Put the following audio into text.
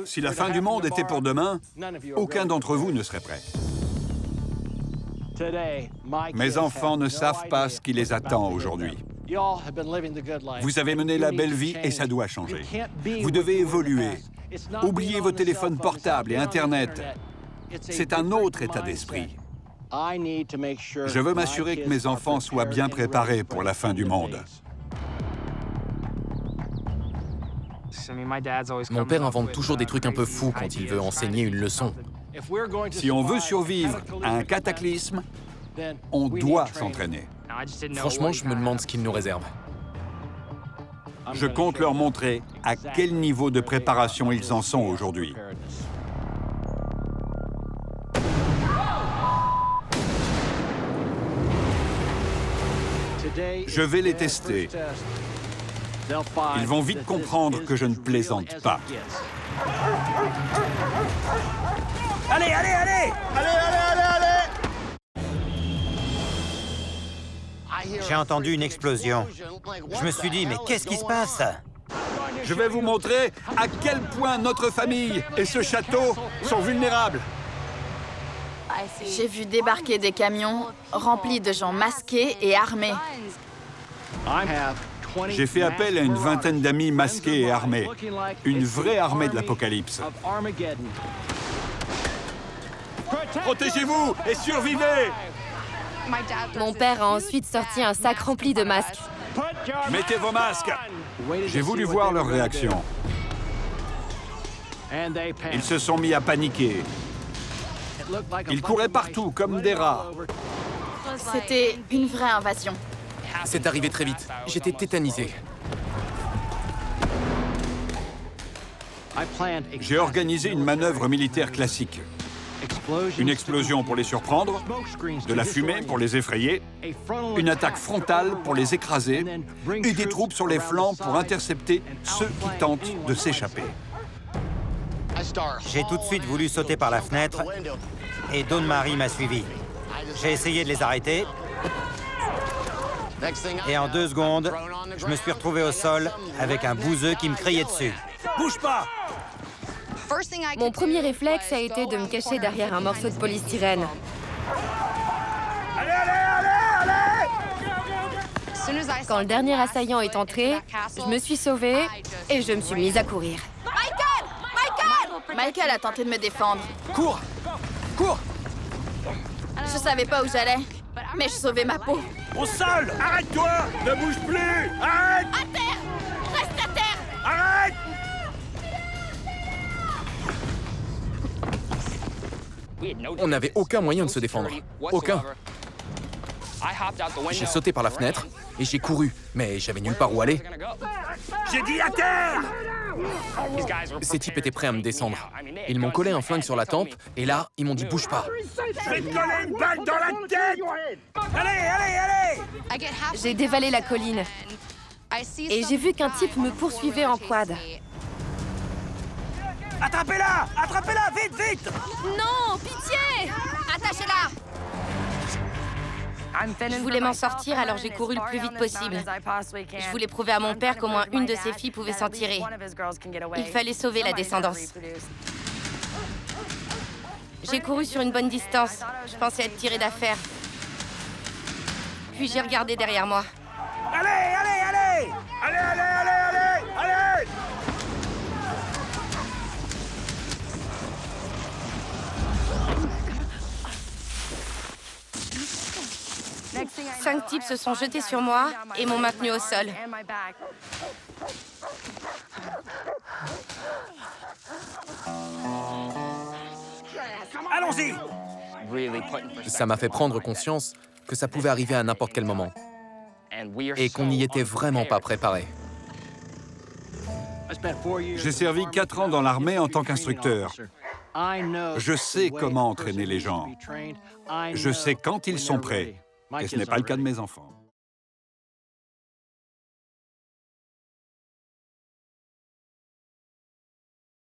Si la fin du monde était pour demain, aucun d'entre vous ne serait prêt. Mes enfants ne savent pas ce qui les attend aujourd'hui. Vous avez mené la belle vie et ça doit changer. Vous devez évoluer. Oubliez vos téléphones portables et Internet. C'est un autre état d'esprit. Je veux m'assurer que mes enfants soient bien préparés pour la fin du monde. Mon père invente toujours des trucs un peu fous quand il veut enseigner une leçon. Si on veut survivre à un cataclysme, on doit s'entraîner. Franchement, je me demande ce qu'il nous réserve. Je compte leur montrer à quel niveau de préparation ils en sont aujourd'hui. Je vais les tester. Ils vont vite comprendre que je ne plaisante pas. Allez, allez, allez! Allez, allez, allez, allez! J'ai entendu une explosion. Je me suis dit, mais qu'est-ce qui se passe? Je vais vous montrer à quel point notre famille et ce château sont vulnérables. J'ai vu débarquer des camions remplis de gens masqués et armés. J'ai fait appel à une vingtaine d'amis masqués et armés. Une vraie armée de l'apocalypse. Protégez-vous et survivez! Mon père a ensuite sorti un sac rempli de masques. Mettez vos masques! J'ai voulu voir leur réaction. Ils se sont mis à paniquer. Ils couraient partout comme des rats. C'était une vraie invasion. C'est arrivé très vite. J'étais tétanisé. J'ai organisé une manœuvre militaire classique. Une explosion pour les surprendre, de la fumée pour les effrayer, une attaque frontale pour les écraser et des troupes sur les flancs pour intercepter ceux qui tentent de s'échapper. J'ai tout de suite voulu sauter par la fenêtre et Dawn-Marie m'a suivi. J'ai essayé de les arrêter et en 2 secondes, je me suis retrouvé au sol avec un bouseux qui me criait dessus. Bouge pas! Mon premier réflexe a été de me cacher derrière un morceau de polystyrène. Allez, allez, allez, allez! Quand le dernier assaillant est entré, je me suis sauvée et je me suis mise à courir. Michael a tenté de me défendre. Cours! Cours! Je savais pas où j'allais, mais je sauvais ma peau. Au sol! Arrête-toi! Ne bouge plus! Arrête! À terre! Reste à terre! Arrête! On n'avait aucun moyen de se défendre. Aucun. J'ai sauté par la fenêtre et j'ai couru, mais j'avais nulle part où aller. J'ai dit à terre! Ces types étaient prêts à me descendre. Ils m'ont collé un flingue sur la tempe et là, ils m'ont dit « bouge pas ». Je vais te coller une balle dans la tête! Allez, allez, allez! J'ai dévalé la colline et j'ai vu qu'un type me poursuivait en quad. Attrapez-la! Attrapez-la! Vite, vite! Non, pitié! Attachez-la! Je voulais m'en sortir, alors j'ai couru le plus vite possible. Je voulais prouver à mon père qu'au moins une de ses filles pouvait s'en tirer. Il fallait sauver la descendance. J'ai couru sur une bonne distance. Je pensais être tirée d'affaire. Puis j'ai regardé derrière moi. Allez, allez, allez! Allez, allez, allez, allez! Allez! 5 types se sont jetés sur moi et m'ont maintenu au sol. Allons-y! Ça m'a fait prendre conscience que ça pouvait arriver à n'importe quel moment et qu'on n'y était vraiment pas préparé. J'ai servi 4 ans dans l'armée en tant qu'instructeur. Je sais comment entraîner les gens. Je sais quand ils sont prêts. Et ce n'est pas le cas de mes enfants.